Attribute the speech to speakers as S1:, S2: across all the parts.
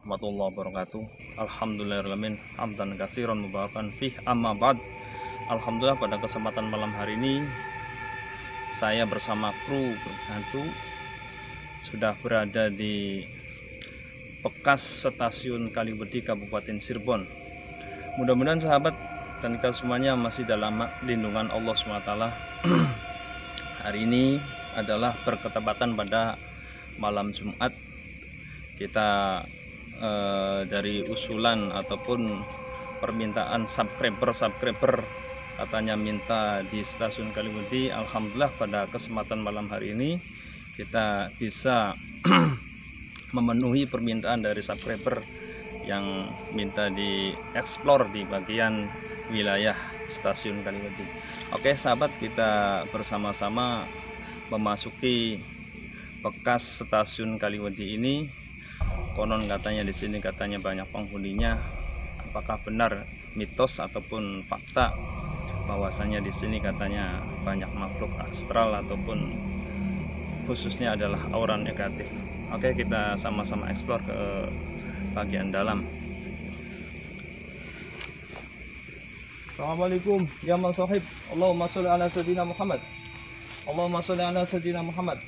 S1: warahmatullahi wabarakatuh. Alhamdulillahirrahmanirrahim. Hamdan katsiran mubarakan fih, amma ba'd. Alhamdulillah, pada kesempatan malam hari ini saya bersama kru berhantu sudah berada di bekas stasiun Kaliwedi Kabupaten Cirebon. Mudah-mudahan sahabat dan kita semuanya masih dalam lindungan Allah SWT. Hari ini adalah berketepatan pada malam Jumat. Kita dari usulan ataupun permintaan subscriber katanya minta di stasiun Kaliwedi. Alhamdulillah, pada kesempatan malam hari ini kita bisa memenuhi permintaan dari subscriber yang minta dieksplor di bagian wilayah stasiun Kaliwedi. Oke sahabat, kita bersama-sama memasuki bekas stasiun Kaliwedi ini. Konon katanya di sini katanya banyak penghuninya. Apakah benar mitos ataupun fakta bahwasanya di sini katanya banyak makhluk astral ataupun khususnya adalah aura negatif? Oke, kita sama-sama eksplor ke bagian dalam. Assalamualaikum ya masahib. Allahumma sholli ala sayyidina Muhammad. Allahumma sholli ala sayyidina Muhammad.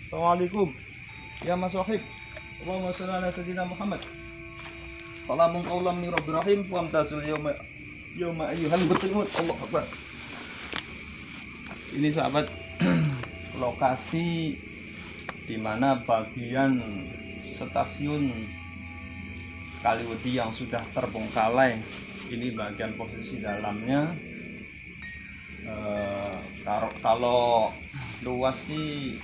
S1: Assalamualaikum ya masahib. Allahumma sholli ala sayyidina Muhammad. Salamun qawlan min rabbir rahim wa amtazul yawma ayyuhal muslimun. Allahu akbar. Ini sahabat lokasi di mana bagian stasiun Kaliwedi yang sudah terbengkalai. Ini bagian posisi dalamnya. Kalau luas sih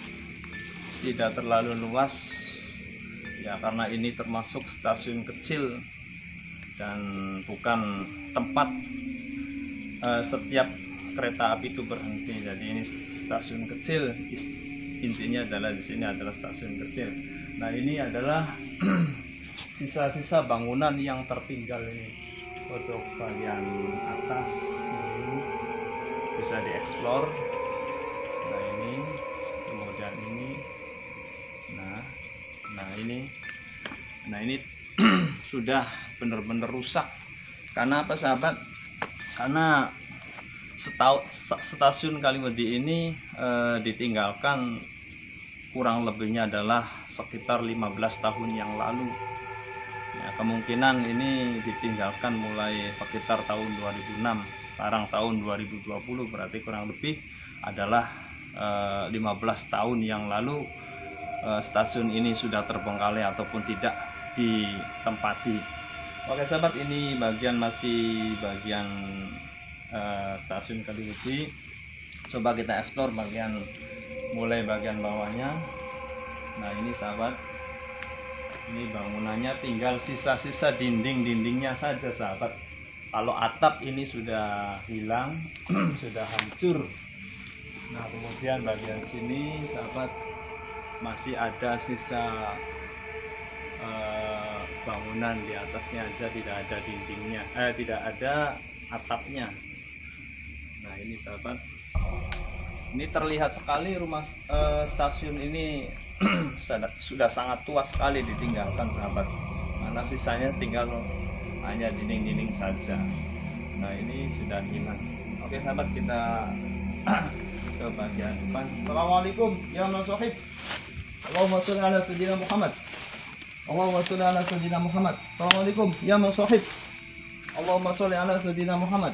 S1: tidak terlalu luas ya, karena ini termasuk stasiun kecil dan bukan tempat setiap kereta api itu berhenti. Jadi ini stasiun kecil, intinya adalah di sini adalah stasiun kecil. Nah, ini adalah sisa-sisa bangunan yang tertinggal ini. Untuk bagian atas ini bisa dieksplor. Nah, ini kemudian ini. Nah ini sudah benar-benar rusak. Karena apa sahabat? Karena stasiun Kaliwedi ini ditinggalkan kurang lebihnya adalah sekitar 15 tahun yang lalu ya, kemungkinan ini ditinggalkan mulai sekitar tahun 2006. Sekarang tahun 2020, berarti kurang lebih adalah 15 tahun yang lalu stasiun ini sudah terbengkalai ataupun tidak ditempati. Oke sahabat, ini masih bagian stasiun Kaliwedi. Coba kita eksplor mulai bagian bawahnya. Nah ini sahabat, ini bangunannya tinggal sisa-sisa dindingnya saja sahabat. Kalau atap ini sudah hilang, sudah hancur. Nah kemudian bagian sini sahabat masih ada sisa bangunan, di atasnya aja tidak ada dindingnya, tidak ada atapnya. Nah ini sahabat, ini terlihat sekali rumah stasiun ini sudah sangat tua sekali ditinggalkan sahabat, karena sisanya tinggal hanya dinding-dinding saja. Nah ini sudah hilang. Oke sahabat, kita ke bagian depan. Assalamualaikum ya masahib. Allahumma sholli ala sayyidina Muhammad. Allahumma sholli ala sayyidina Muhammad. Assalamualaikum ya masahib. Allahumma sholli ala sayyidina Muhammad.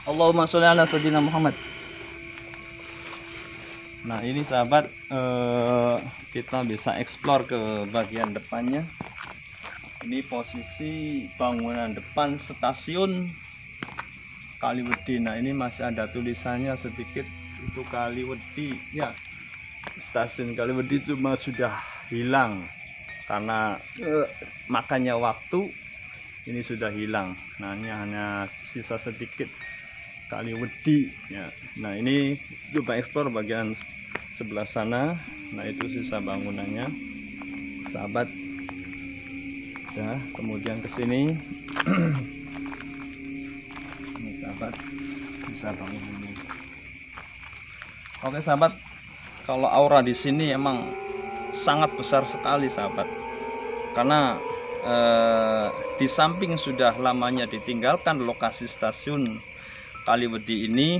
S1: Allahumma sholli ala sayyidina Muhammad. Nah ini sahabat, kita bisa eksplor ke bagian depannya. Ini posisi bangunan depan stasiun Kaliwedi. Nah ini masih ada tulisannya sedikit untuk Kaliwedi ya. Stasiun Kaliwedi cuma sudah hilang karena makannya waktu, ini sudah hilang. Nah ini hanya sisa sedikit Kaliwedi ya. Nah ini coba eksplor bagian sebelah sana. Nah itu sisa bangunannya sahabat ya. Kemudian ke sini ini sahabat, sisa bangunannya. Oke sahabat, kalau aura di sini emang sangat besar sekali sahabat. karena di samping sudah lamanya ditinggalkan lokasi stasiun Kaliwedi ini,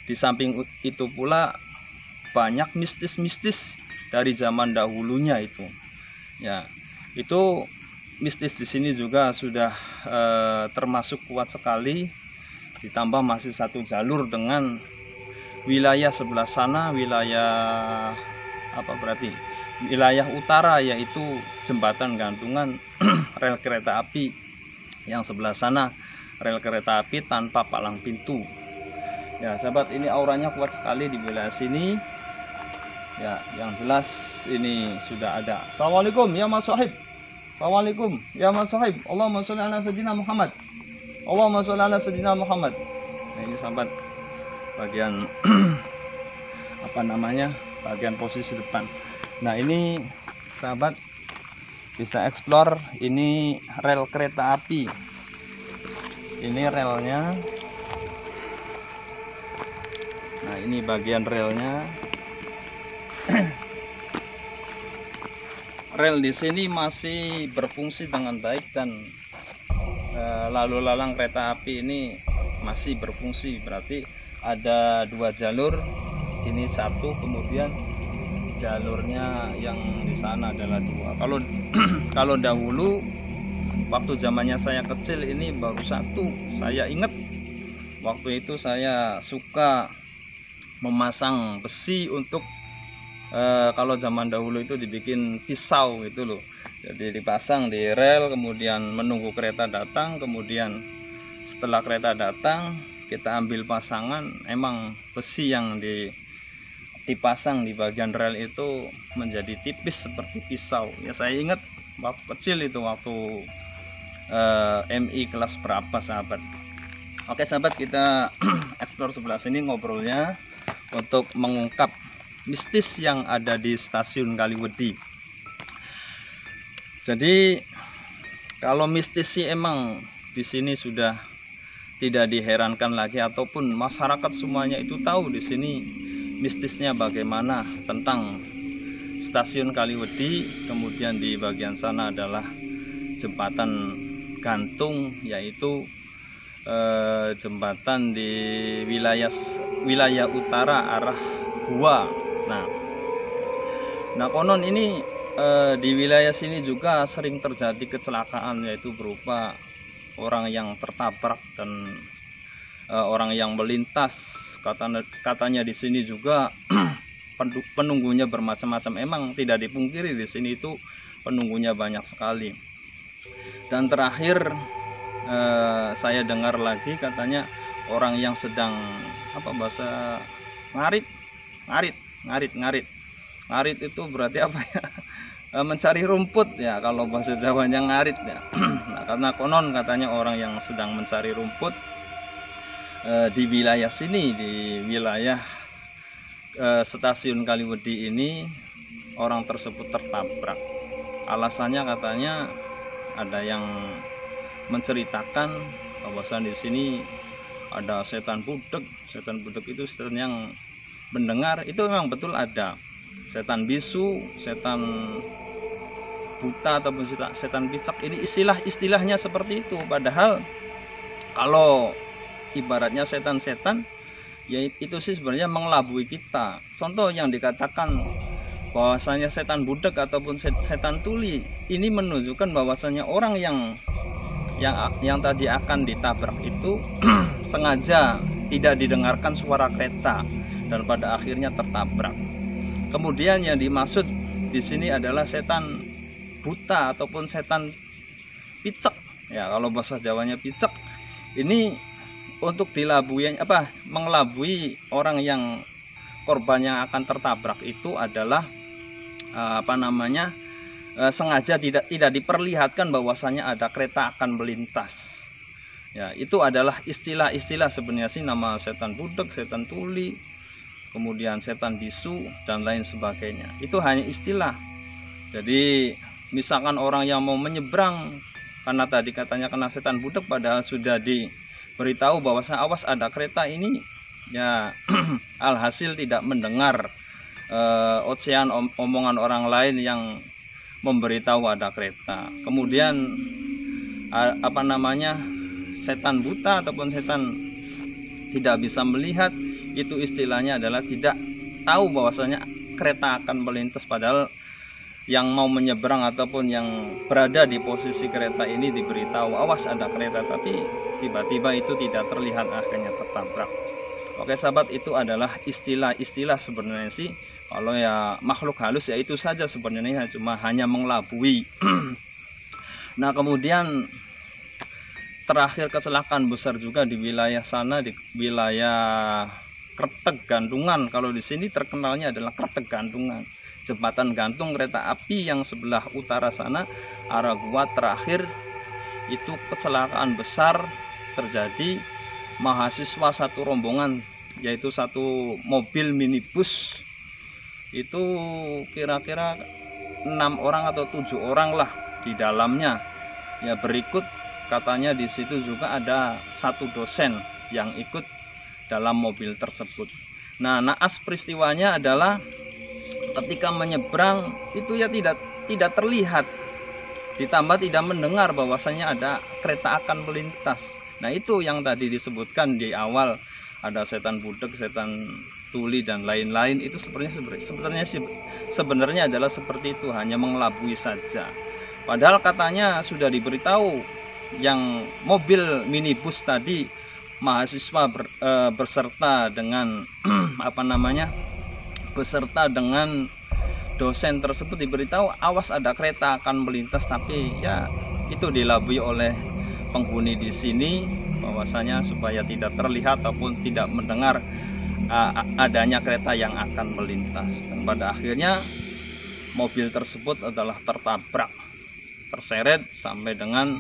S1: di samping itu pula banyak mistis-mistis dari zaman dahulunya itu. Ya, itu mistis di sini juga sudah termasuk kuat sekali. Ditambah masih satu jalur dengan wilayah sebelah sana, wilayah wilayah utara, yaitu jembatan gantungan rel kereta api. Yang sebelah sana rel kereta api tanpa palang pintu. Ya sahabat, ini auranya kuat sekali di wilayah sini. Ya, yang jelas ini sudah ada. Assalamualaikum ya Mas Sohib. Assalamualaikum ya Mas Sohib. Allahumma sholli ala sayyidina Muhammad. Allahumma sholli ala sayyidina Muhammad. Nah, ini sahabat bagian bagian posisi depan. Nah, ini sahabat bisa explore, ini rel kereta api. Ini relnya. Nah, ini bagian relnya. Rel di sini masih berfungsi dengan baik dan lalu lalang kereta api ini masih berfungsi. Berarti ada 2 jalur. Ini 1, kemudian jalurnya yang di sana adalah 2. Kalau dahulu waktu zamannya saya kecil ini baru 1. Saya ingat waktu itu saya suka memasang besi untuk kalau zaman dahulu itu dibikin pisau gitu loh. Jadi dipasang di rel, kemudian menunggu kereta datang, kemudian setelah kereta datang kita ambil pasangan. Emang besi yang dipasang di bagian rel itu menjadi tipis seperti pisau. Ya, saya ingat waktu kecil itu, waktu MI kelas berapa sahabat. Oke sahabat, kita explore sebelah sini ngobrolnya untuk mengungkap mistis yang ada di stasiun Kaliwedi. Jadi kalau mistis sih emang di sini sudah tidak diherankan lagi, ataupun masyarakat semuanya itu tahu di sini mistisnya bagaimana tentang stasiun Kaliwedi. Kemudian di bagian sana adalah jembatan gantung, yaitu jembatan di wilayah utara arah Gua. Nah konon ini di wilayah sini juga sering terjadi kecelakaan, yaitu berupa orang yang tertabrak dan orang yang melintas. Katanya di sini juga penunggunya bermacam-macam. Emang tidak dipungkiri di sini itu penunggunya banyak sekali. Dan terakhir saya dengar lagi katanya orang yang sedang ngarit itu berarti apa ya? Mencari rumput ya, kalau bahasa Jawanya ngarit ya. Nah, karena konon katanya orang yang sedang mencari rumput di wilayah sini, di wilayah stasiun Kaliwedi ini, orang tersebut tertabrak. Alasannya katanya ada yang menceritakan bahwasan di sini ada setan budek. Setan budek itu setan yang mendengar, itu memang betul ada. Setan bisu, setan buta ataupun setan picak, ini istilahnya seperti itu. Padahal kalau ibaratnya setan-setan ya itu sih sebenarnya mengelabui kita. Contoh yang dikatakan bahwasanya setan budek ataupun setan tuli, ini menunjukkan bahwasanya orang yang tadi akan ditabrak itu sengaja tidak didengarkan suara kereta dan pada akhirnya tertabrak. Kemudian yang dimaksud di sini adalah setan buta ataupun setan picek. Ya, kalau bahasa Jawanya picek. Ini untuk mengelabui orang yang korbannya akan tertabrak itu adalah sengaja tidak diperlihatkan bahwasanya ada kereta akan melintas. Ya, itu adalah istilah-istilah sebenarnya sih, nama setan budek, setan tuli, kemudian setan bisu dan lain sebagainya. Itu hanya istilah. Jadi misalkan orang yang mau menyeberang karena tadi katanya kena setan budek, padahal sudah diberitahu bahwa awas ada kereta ini, ya alhasil tidak mendengar ocehan omongan orang lain yang memberitahu ada kereta. Kemudian setan buta ataupun setan tidak bisa melihat, itu istilahnya adalah tidak tahu bahwasanya kereta akan melintas, padahal yang mau menyeberang ataupun yang berada di posisi kereta ini diberitahu awas ada kereta, tapi tiba-tiba itu tidak terlihat, akhirnya tertabrak. Oke sahabat, itu adalah istilah-istilah sebenarnya sih. Kalau ya makhluk halus ya itu saja sebenarnya, cuma hanya mengelabui. Nah kemudian terakhir kecelakaan besar juga di wilayah sana, di wilayah Kretek Gandungan. Kalau di sini terkenalnya adalah Kretek Gandungan, jembatan gantung kereta api yang sebelah utara sana, arah gua. Terakhir itu kecelakaan besar terjadi, mahasiswa satu rombongan, yaitu satu mobil minibus, itu kira-kira 6 orang atau 7 orang lah di dalamnya. Ya berikut katanya di situ juga ada satu dosen yang ikut dalam mobil tersebut. Nah, naas peristiwanya adalah ketika menyeberang itu ya tidak terlihat, ditambah tidak mendengar bahwasanya ada kereta akan melintas. Nah itu yang tadi disebutkan di awal, ada setan budek, setan tuli dan lain-lain. Itu sebenarnya adalah seperti itu, hanya mengelabui saja. Padahal katanya sudah diberitahu, yang mobil minibus tadi mahasiswa berserta dengan beserta dengan dosen tersebut diberitahu awas ada kereta akan melintas, tapi ya itu dilabui oleh penghuni di sini bahwasanya supaya tidak terlihat ataupun tidak mendengar adanya kereta yang akan melintas. Dan pada akhirnya mobil tersebut adalah tertabrak, terseret sampai dengan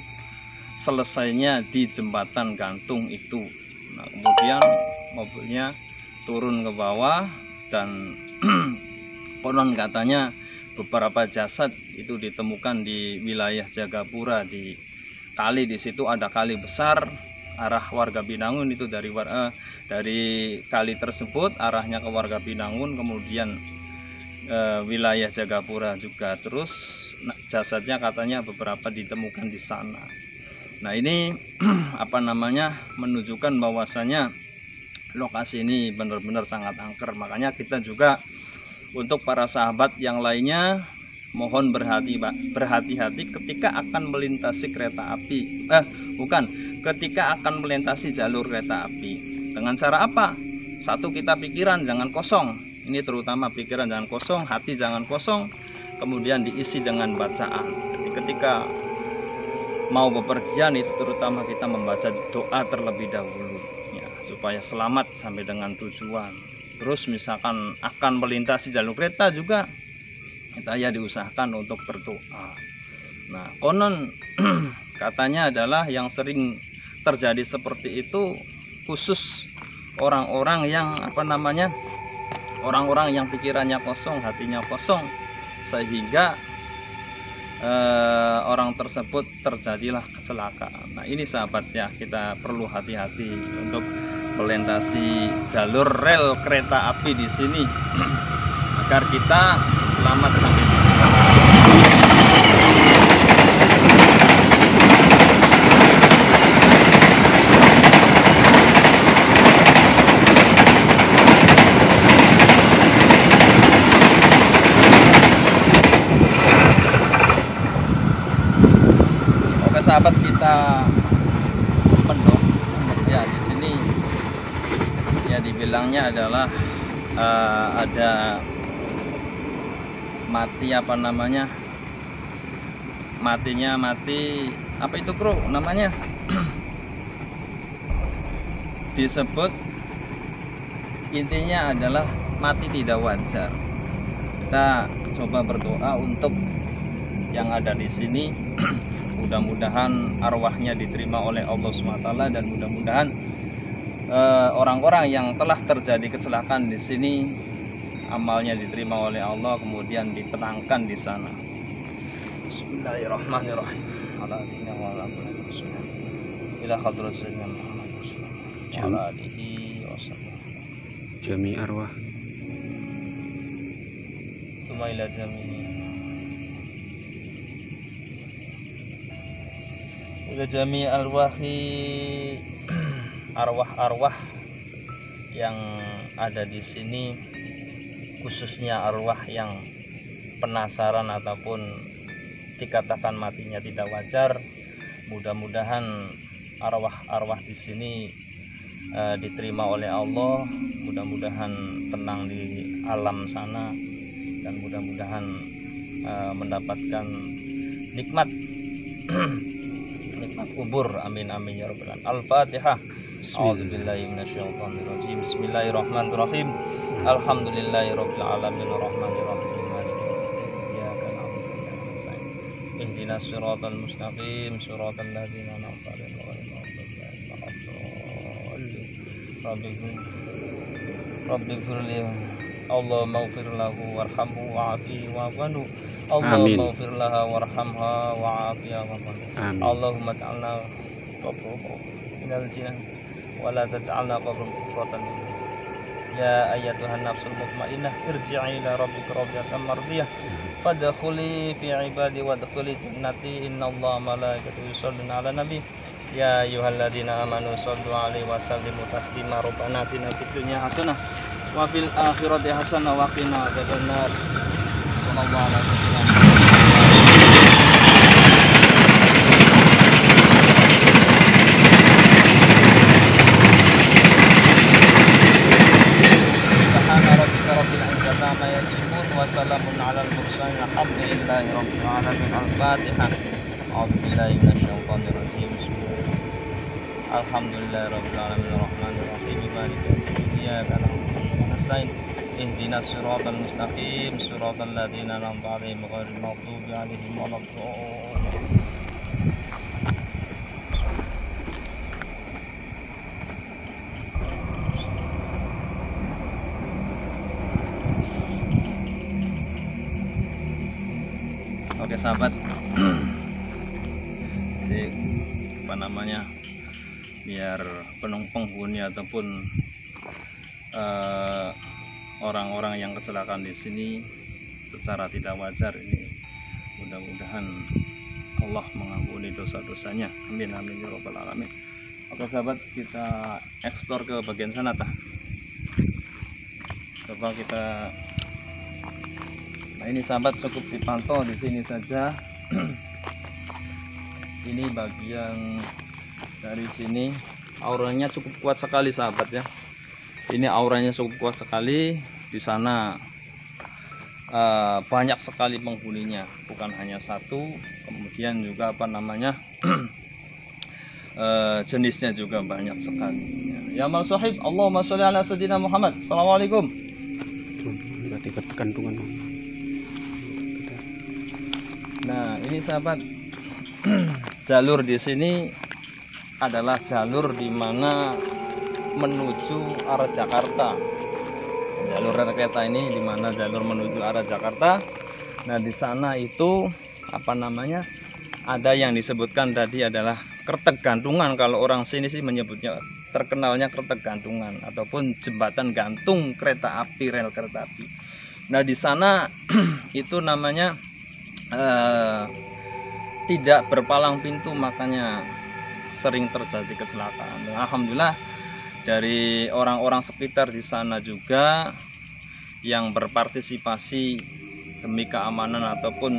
S1: selesainya di jembatan gantung itu. Nah kemudian mobilnya turun ke bawah dan konon katanya beberapa jasad itu ditemukan di wilayah Jagapura, di kali. Di situ ada kali besar arah warga Binangun, itu dari kali tersebut arahnya ke warga Binangun, kemudian wilayah Jagapura juga. Terus jasadnya katanya beberapa ditemukan di sana. Nah ini menunjukkan bahwasanya lokasi ini benar-benar sangat angker. Makanya kita juga untuk para sahabat yang lainnya mohon berhati-hati ketika akan melintasi kereta api, ketika akan melintasi jalur kereta api. Dengan cara apa? Satu, kita pikiran jangan kosong. Ini terutama pikiran jangan kosong, hati jangan kosong, kemudian diisi dengan bacaan. Jadi ketika mau bepergian itu terutama kita membaca doa terlebih dahulu ya, supaya selamat sampai dengan tujuan. Terus misalkan akan melintasi jalur kereta juga kita ya diusahakan untuk berdoa. Nah konon katanya adalah yang sering terjadi seperti itu khusus orang-orang yang orang-orang yang pikirannya kosong, hatinya kosong, sehingga orang tersebut terjadilah kecelakaan. Nah ini sahabat ya, kita perlu hati-hati untuk melintasi jalur rel kereta api di sini agar kita selamat sampai tujuan. Sahabat, kita penuh ya di sini ya, dibilangnya adalah ada mati mati apa itu bro namanya disebut, intinya adalah mati tidak wajar. Kita coba berdoa untuk yang ada di sini. Mudah-mudahan arwahnya diterima oleh Allah SWT, dan mudah-mudahan orang-orang yang telah terjadi kecelakaan di sini amalnya diterima oleh Allah, kemudian ditenangkan di sana. Bismillahirrahmanirrahim.
S2: Jami arwah
S1: summa ila jami arwah-arwah yang ada di sini, khususnya arwah yang penasaran ataupun dikatakan matinya tidak wajar. Mudah-mudahan arwah-arwah di sini diterima oleh Allah, mudah-mudahan tenang di alam sana, dan mudah-mudahan mendapatkan nikmat nikmat kubur. Amin amin ya rabbal alamin. Al-Fatihah. A'udzubillahi minasyaitonirrajim. Bismillahirrahmanirrahim. Alhamdulillahirabbil alamin arrahmanir rahim. Iyyaka na'budu wa iyyaka nasta'in. Ihdinas siratal mustaqim, siratal ladzina an'amta 'alaihim ghairil maghdubi 'alaihim waladdallin. Rabbighfirli Allahumma ighfir lahu warhamhu wa'afihi wa'fu anhu. Allahumma ighfir laha warhamha wa'afiha wa'fu anha. Allahumma ij'alna qabrahu minal jinan wa la taj'alna qabrahu fitratan. Ya ayyatuhan nafsul mutmainnah irji'i ila rabbika radiyatan mardiyah fadkhuli fi ibadi wadkhuli jannati innallaha malaikatahu yusholluna 'alan nabi ya ayyuhalladzina amanu shollu 'alaihi wa sallimu taslima. Rabbana atina fid dunya hasanah wa fil akhirati hasanah wa qina adzabannar. Sallallahu alaihi wasallam. Wassalamun alal mursalin alhamdulillahi rabbil alamin. Al-Fatihah. A'udzubillahi minasyaitonir rajim. Alhamdulillahi rabbil alamin arrahmanir rahim maliki yaumiddin iyyaka na'budu wa iyyaka nasta'in ihdinas siratal mustaqim siratal ladzina an'amta 'alaihim ghairil maghdubi 'alaihim waladdallin. Oke sahabat, jadi apa namanya, biar penghuni ataupun orang-orang yang kecelakaan di sini secara tidak wajar ini, mudah-mudahan Allah mengampuni dosa-dosanya. Amin amin ya rabbal alamin. Oke sahabat, kita eksplor ke bagian sana tah. Coba kita. Nah ini sahabat, cukup dipantau di sini saja. Ini bagian dari sini, auranya cukup kuat sekali sahabat ya. Ini auranya cukup kuat sekali. Di sana banyak sekali penghuninya, bukan hanya satu. Kemudian juga apa namanya, jenisnya juga banyak sekali. Ya mal sahib, Allahumma sholli ala sayyidina Muhammad. Assalamualaikum.
S2: Berarti kegantungan.
S1: Nah ini sahabat, jalur di sini adalah jalur di mana menuju arah Jakarta. Jalur kereta ini di mana jalur menuju arah Jakarta. Nah di sana itu apa namanya, ada yang disebutkan tadi adalah Kretek Gantungan. Kalau orang sini sih menyebutnya, terkenalnya Kretek Gantungan ataupun jembatan gantung kereta api, rel kereta api. Nah di sana itu namanya tidak berpalang pintu, makanya sering terjadi kecelakaan. Alhamdulillah dari orang-orang sekitar di sana juga yang berpartisipasi demi keamanan ataupun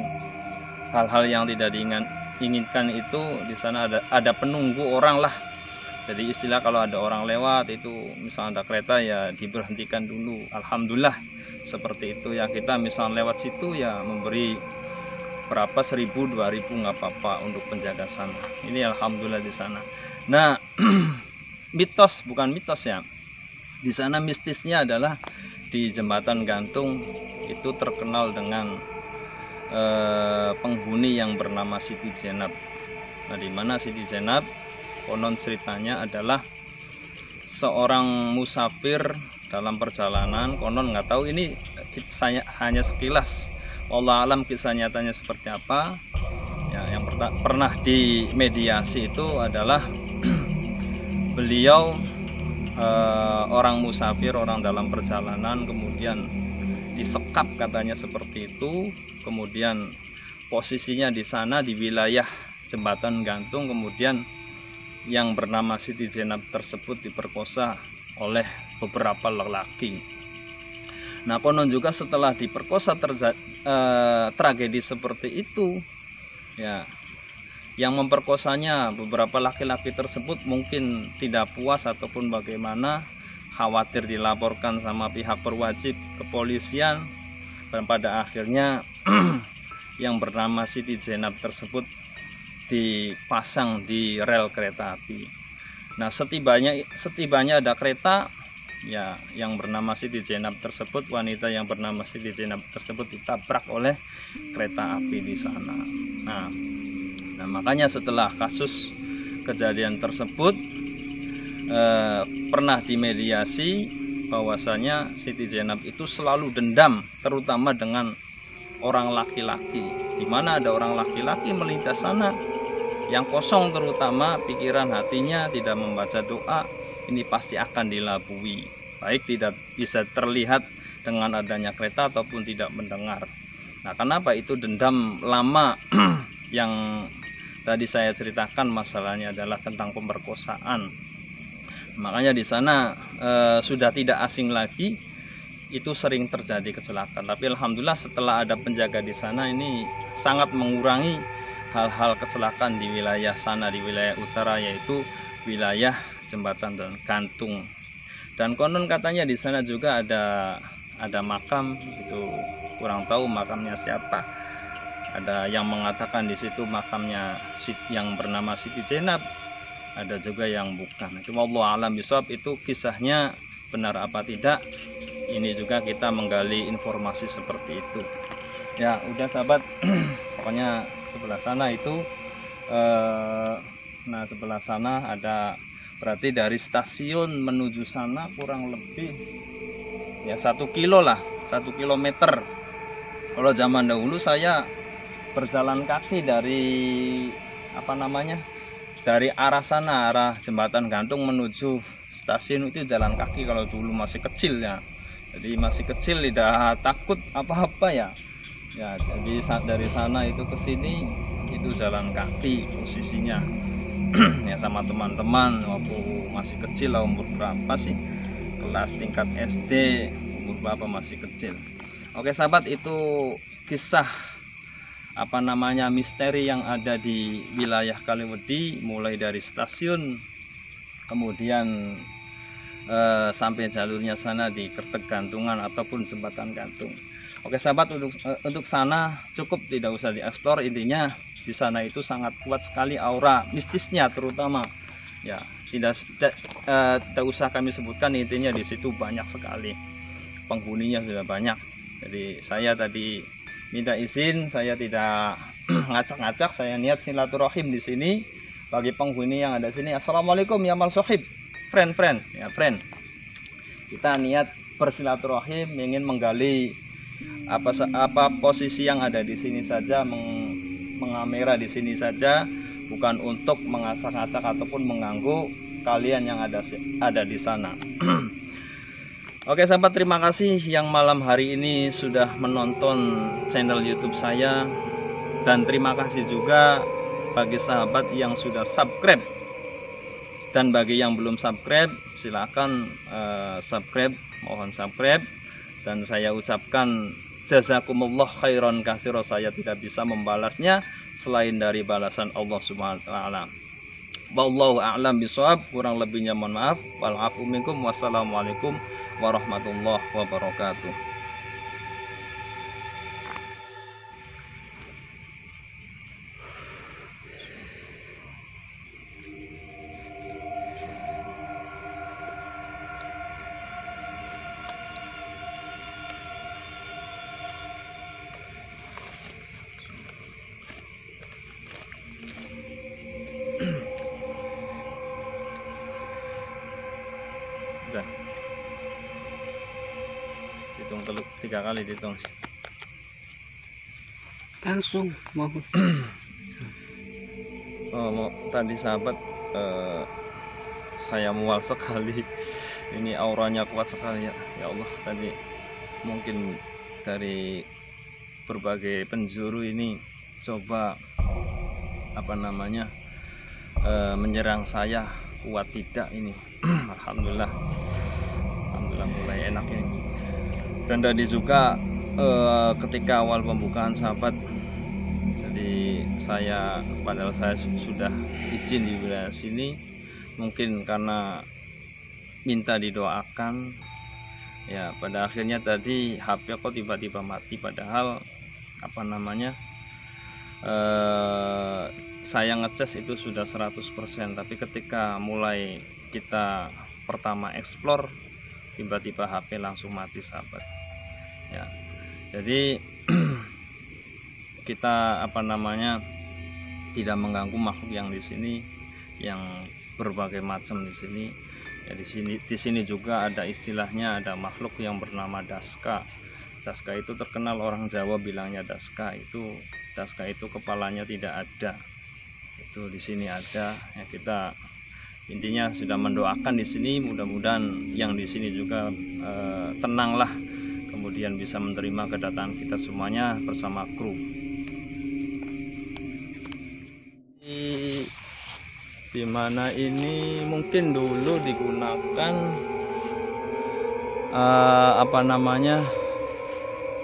S1: hal-hal yang tidak diinginkan itu, di sana ada penunggu orang lah. Jadi istilah kalau ada orang lewat itu, misalnya ada kereta ya diberhentikan dulu. Alhamdulillah seperti itu ya, kita misalnya lewat situ ya memberi berapa, 1000, 2000 nggak apa-apa untuk penjaga sana. Ini alhamdulillah di sana. Nah mitos, bukan mitos ya, di sana mistisnya adalah di jembatan gantung itu terkenal dengan penghuni yang bernama Siti Jenab. Nah di mana Siti Jenab, konon ceritanya adalah seorang musafir dalam perjalanan. Konon nggak tahu, ini saya hanya sekilas, Allah alam kisah nyatanya seperti apa ya. Yang pernah dimediasi itu adalah beliau orang musafir, orang dalam perjalanan, kemudian disekap katanya seperti itu. Kemudian posisinya di sana di wilayah jembatan gantung, kemudian yang bernama Siti Jenab tersebut diperkosa oleh beberapa lelaki. Nah, konon juga setelah diperkosa tragedi seperti itu, ya, yang memperkosanya beberapa laki-laki tersebut mungkin tidak puas ataupun bagaimana, khawatir dilaporkan sama pihak berwajib kepolisian, dan pada akhirnya yang bernama Siti Jenab tersebut dipasang di rel kereta api. Nah, setibanya ada kereta, ya, yang bernama Siti Jenab tersebut, wanita yang bernama Siti Jenab tersebut ditabrak oleh kereta api di sana. Nah, makanya setelah kasus kejadian tersebut pernah dimediasi bahwasanya Siti Jenab itu selalu dendam, terutama dengan orang laki-laki. Di mana ada orang laki-laki melintas sana yang kosong, terutama pikiran hatinya tidak membaca doa, ini pasti akan dilabui, baik tidak bisa terlihat dengan adanya kereta ataupun tidak mendengar. Nah, kenapa itu dendam lama yang tadi saya ceritakan, masalahnya adalah tentang pemerkosaan. Makanya di sana sudah tidak asing lagi, itu sering terjadi kecelakaan. Tapi alhamdulillah setelah ada penjaga di sana, ini sangat mengurangi hal-hal kecelakaan di wilayah sana, di wilayah utara, yaitu wilayah jembatan dan gantung. Dan konon katanya di sana juga ada makam, itu kurang tahu makamnya siapa. Ada yang mengatakan di situ makamnya yang bernama Siti Jenab, ada juga yang bukan. Cuma Allah alam bisawab, itu kisahnya benar apa tidak, ini juga kita menggali informasi seperti itu. Ya udah sahabat, pokoknya sebelah sana itu nah sebelah sana ada, berarti dari stasiun menuju sana kurang lebih ya 1 kilo lah, 1 kilometer. Kalau zaman dahulu saya berjalan kaki dari dari arah sana, arah jembatan gantung menuju stasiun itu jalan kaki kalau dulu masih kecil ya. Jadi masih kecil, tidak takut apa-apa ya. Ya, jadi dari sana itu ke sini itu jalan kaki posisinya. Ya sama teman-teman waktu masih kecil lah, umur berapa sih? Kelas tingkat SD, umur berapa masih kecil. Oke sahabat, itu kisah misteri yang ada di wilayah Kaliwedi, mulai dari stasiun kemudian sampai jalurnya sana di Kertek Gantungan ataupun jembatan gantung. Oke sahabat, untuk sana cukup, tidak usah dieksplor. Intinya di sana itu sangat kuat sekali aura mistisnya, terutama ya tidak usah kami sebutkan, intinya di situ banyak sekali penghuninya, sudah banyak. Jadi saya tadi minta izin, saya tidak ngacak-ngacak, saya niat silaturahim di sini bagi penghuni yang ada sini. Assalamualaikum ya mal sohib, friend ya friend. Kita niat bersilaturahim, ingin menggali apa posisi yang ada di sini saja, mengamera di sini saja, bukan untuk mengacak-acak ataupun mengganggu kalian yang ada di sana. Oke sahabat, terima kasih yang malam hari ini sudah menonton channel YouTube saya, dan terima kasih juga bagi sahabat yang sudah subscribe, dan bagi yang belum subscribe silakan subscribe, mohon subscribe. Dan saya ucapkan jazakumullah khairan katsira, saya tidak bisa membalasnya selain dari balasan Allah Subhanahu wa taala. Wallahu a'lam bishawab, kurang lebihnya mohon maaf. Wal afu minkum, wassalamualaikum warahmatullahi wabarakatuh. Udah. Hitung 3 kali dihitung.
S2: Langsung mau.
S1: Oh, tadi sahabat, saya mual sekali. Ini auranya kuat sekali ya. Ya Allah, tadi mungkin dari berbagai penjuru ini coba menyerang saya, kuat tidak ini. Alhamdulillah mulai enak ini. Dan tadi juga ketika awal pembukaan sahabat, jadi padahal saya sudah izin di wilayah sini, mungkin karena minta didoakan ya, pada akhirnya tadi HP kok tiba-tiba mati, padahal saya ngecas itu sudah 100%, tapi ketika mulai kita pertama explore, tiba-tiba HP langsung mati sahabat ya. Jadi kita tidak mengganggu makhluk yang di sini, yang berbagai macam di sini ya. Di sini juga ada istilahnya, ada makhluk yang bernama Daska. Daska itu terkenal, orang Jawa bilangnya Daska itu kepalanya tidak ada, itu di sini ada ya. Kita intinya sudah mendoakan di sini, mudah-mudahan yang di sini juga tenanglah, kemudian bisa menerima kedatangan kita semuanya bersama kru. Di mana ini mungkin dulu digunakan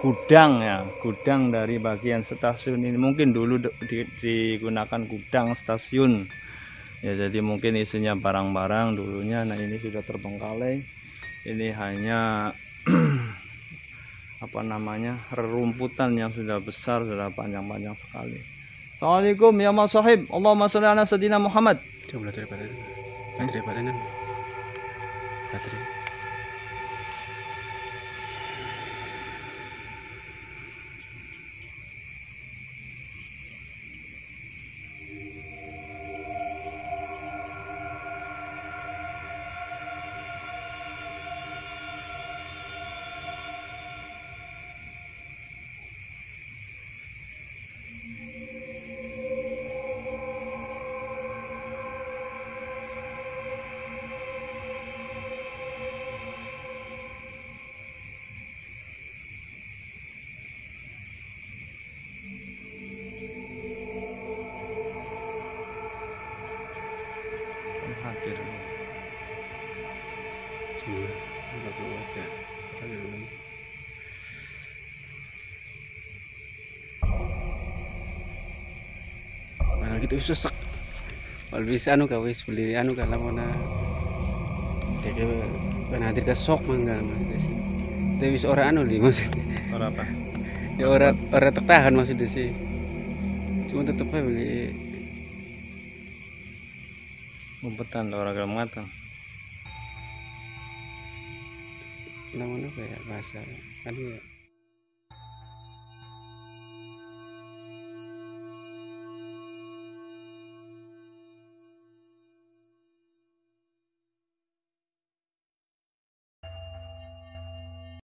S1: gudang ya, gudang dari bagian stasiun ini. Mungkin dulu digunakan gudang stasiun ya, jadi mungkin isinya barang-barang dulunya. Nah ini sudah terbengkalai, ini hanya rerumputan yang sudah besar, sudah panjang-panjang sekali. Assalamualaikum ya mas sahib, Allahumma sholli ala sayyidina Muhammad.
S2: Coba baterai
S1: hadir.
S2: Malah gitu susah. Kalau bisa wis beli kalau mana jadi hadir ke sok mangga tapi wis ora li maksudnya.
S1: Ora apa?
S2: Ya ora tertahan maksudnya sih. Cuma tetep aja beli
S1: Umpetan orang gelem ngatang.
S2: namanya kayak bahasa ya